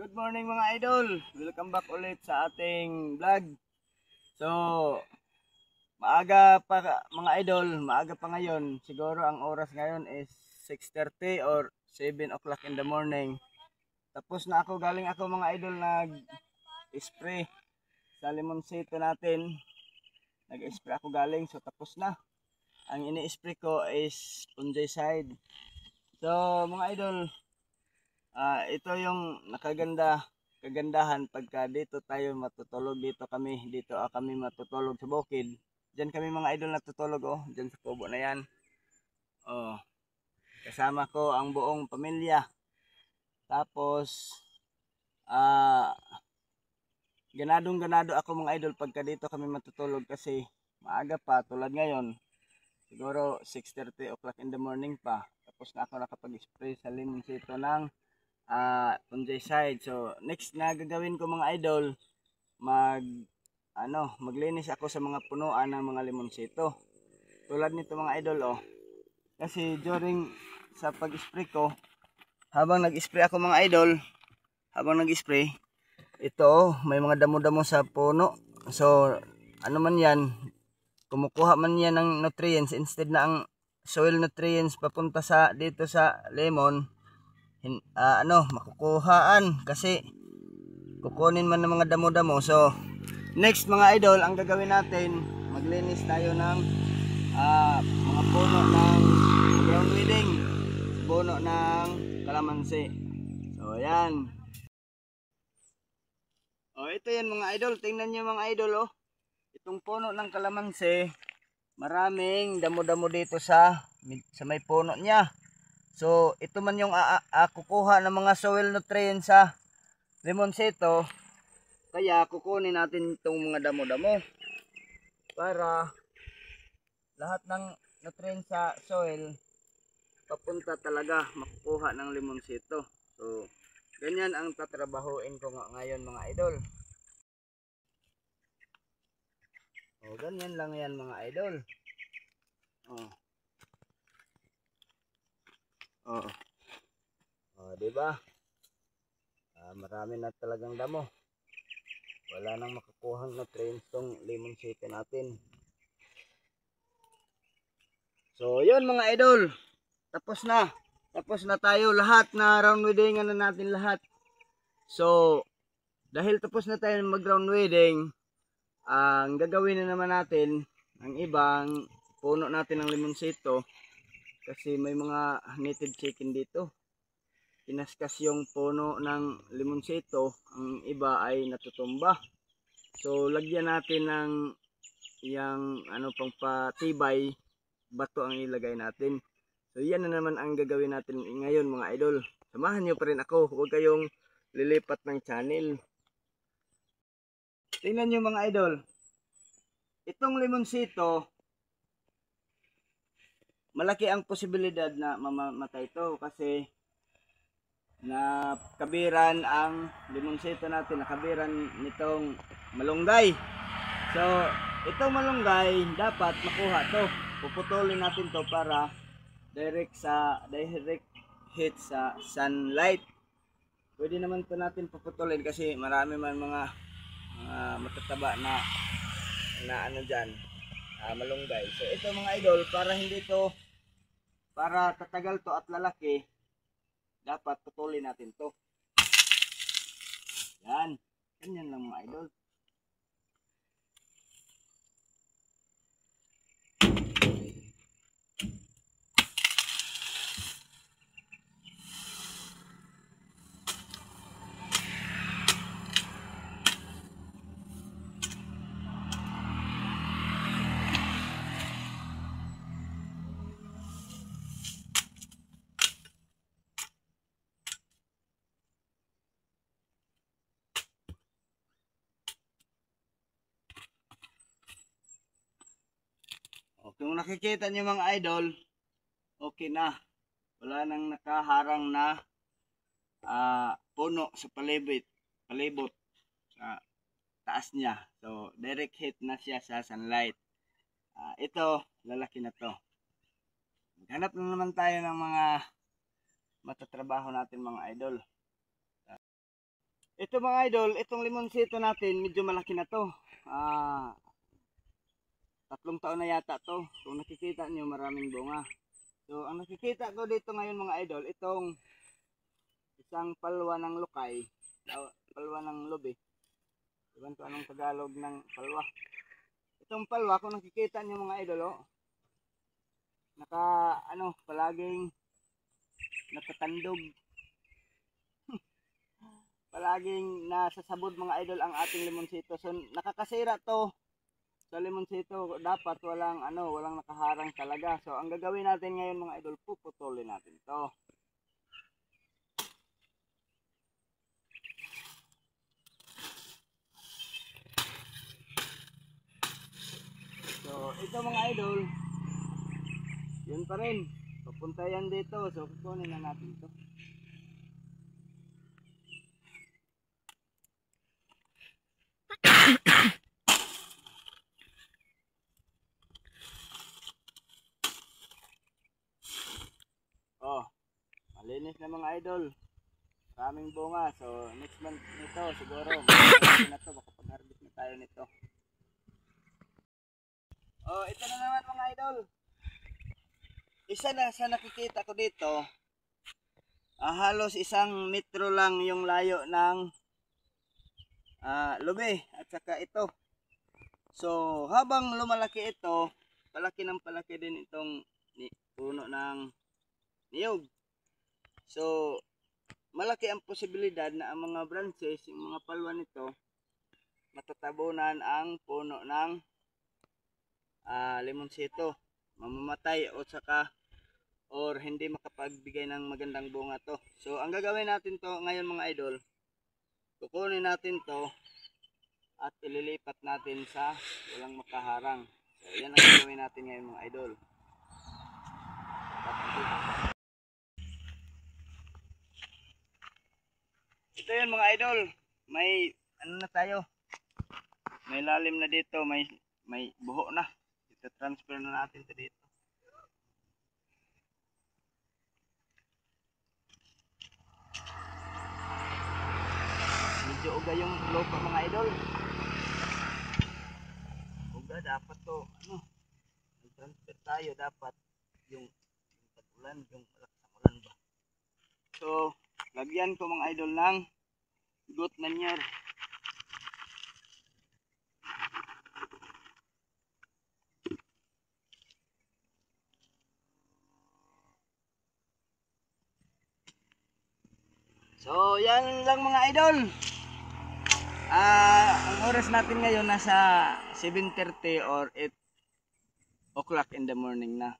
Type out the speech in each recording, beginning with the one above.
Good morning mga idol! Welcome back ulit sa ating vlog. So, maaga pa mga idol, maaga pa ngayon. Siguro ang oras ngayon is 6:30 or 7 o'clock in the morning. Tapos na ako, galing ako mga idol nag-spray sa limonsito natin. Nag-spray ako galing, so tapos na. Ang ini-spray ko is fungicide. So mga idol, ito yung kagandahan pagka dito tayo matutulog, dito kami matutulog sa bukid. Diyan kami mga idol natutulog, oh, diyan sa kubo na yan. Oh, kasama ko ang buong pamilya. Tapos ganado ako mga idol pagka dito kami matutulog kasi maaga pa, tulad ngayon. Siguro 6:30 o'clock in the morning pa. Tapos na ako nakapag-spray sa limonsito ng fungicide. So next na gagawin ko mga idol, maglinis ako sa mga punuan ng mga limonsito. Tulad nito mga idol, oh. Kasi during sa pag-spray ko, habang nag-spray ako mga idol, ito, oh, may mga damo-damo sa puno. So ano man yan, kumukuha man yan ng nutrients, instead na ang soil nutrients papunta sa dito sa lemon, makukuhaan kasi kukunin man ng mga damo-damo. So next mga idol, ang gagawin natin, maglinis tayo ng mga puno ng ground weeding, puno ng kalamansi. So ayan, ito yan mga idol, tingnan nyo mga idol, oh. Itong puno ng kalamansi, maraming damo-damo dito sa may puno niya. So ito man yung kukuha ng mga soil nutrients sa limonsito. Kaya kukunin natin itong mga damo-damo para lahat ng nutrients sa soil papunta talaga makukuha ng limonsito. So ganyan ang tatrabahuin ko ngayon mga idol. Ganyan lang yan mga idol. Diba? Marami na talagang damo. Wala nang makukuhang nutrients tong limonsito natin. So yun mga idol, tapos na tayo lahat, na round weeding na natin lahat. So dahil tapos na tayo mag round weeding, ang gagawin na naman natin ang ibang puno natin ng limonsito, kasi may mga native chicken dito. Kinaskas yung puno ng limonsito, ang iba ay natutumba. So lagyan natin ng yung pang patibay, bato ang ilagay natin. So yan na naman ang gagawin natin ngayon mga idol. Samahan nyo pa rin ako, huwag kayong lilipat ng channel. Tingnan nyo mga idol, itong limonsito, malaki ang posibilidad na mamamatay ito kasi nakabiran ang limonsito natin, nakabiran nitong malunggay. So itong malunggay dapat makuha to, puputulin natin to para direct hit sa sunlight. Pwede naman to natin puputulin kasi marami man mga matataba na dyan, malunggay. So ito mga idol, para tatagal to at lalaki, dapat putulin natin to. Yan, ganyan lang mga idol. Kung nakikita nyo mga idol, okay na. Wala nang nakaharang na puno sa palibot sa taas niya. So direct hit na siya sa sunlight. Ito, lalaki na to. Maghanap na naman tayo ng mga matatrabaho natin mga idol. Ito mga idol, itong limonsito natin, medyo malaki na to. 3 taon na yata to. Kung nakikita nyo, maraming bunga. So, ang nakikita ko dito ngayon mga idol, itong isang palwa ng lukay, palwa ng lobe. Iwan ko anong Tagalog ng palwa. Itong palwa, kung nakikita nyo mga idol, oh, palaging natatandog. Palaging nasa sabod mga idol ang ating limonsito. So, nakakasira to sa limonsito. Dapat walang nakaharang talaga. So, ang gagawin natin ngayon mga idol, puputulin natin to. So, ito mga idol, yun pa rin. Papunta yan dito. So, kukunin na natin to. Oh, malinis na mga idol. Maraming bunga. So, next month nito siguro. Magkakaroon na to. Baka pag-harvest na tayo nito. Oh, ito na naman mga idol. Isa na sa nakikita ko dito. Halos 1 metro lang yung layo ng lube at saka ito. So, habang lumalaki ito, palaki ng palaki din itong puno ng niyog. So, malaki ang posibilidad na ang mga branches, yung mga palwa nito, matatabunan ang puno ng limonsito. Mamamatay or hindi makapagbigay ng magandang bunga to. So, ang gagawin natin to ngayon mga idol, kukunin natin to at ililipat natin sa walang makaharang. So, yan ang gagawin natin ngayon mga idol. Ito yun mga idol, may na tayo, may lalim na dito, may buho na. Ito transfer na natin to dito. Medyo uga yung lupa mga idol. Uga dapat to, transfer tayo dapat yung tag-ulan, yung malakas ang ulan ba. So, lagyan ko mga idol ng goat manure. So, yan lang mga idol. Ang oras natin ngayon nasa 7:30 or 8 o'clock in the morning na.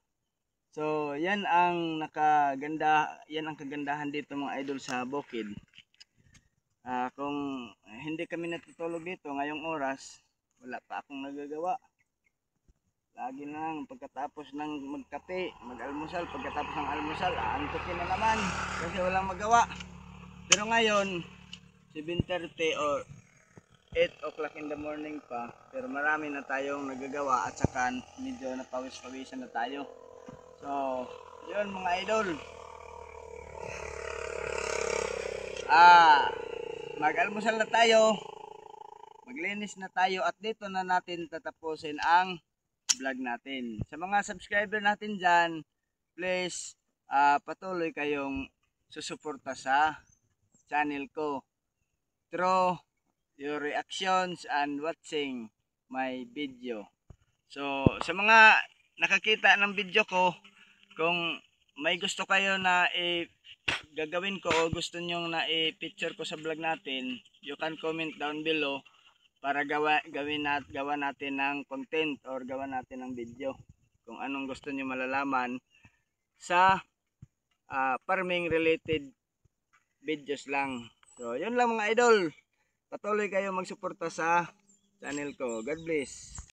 So, yan ang kagandahan dito mga idol sa bukid. Kung hindi kami natutulog dito ngayong oras, wala pa akong nagagawa. Lagi lang pagkatapos ng magkape, mag-almusal, pagkatapos ng almusal, aantukin na naman kasi walang magawa. Pero ngayon, 7:30 or 8 o'clock in the morning pa, pero marami na tayong nagagawa at saka medyo napawis-pawisan na tayo. So, yun mga idol. Mag-almusal na tayo, maglinis na tayo at dito na natin tatapusin ang vlog natin. Sa mga subscriber natin dyan, please patuloy kayong susuporta sa channel ko through your reactions and watching my video. So, sa mga nakakita ng video ko, kung may gusto kayo na gagawin ko o gusto nyo na i-picture ko sa vlog natin, you can comment down below para gawa natin ng content or gawa natin ng video. Kung anong gusto nyo malalaman sa farming related videos lang. So, yun lang mga idol. Patuloy kayo magsuporta sa channel ko. God bless.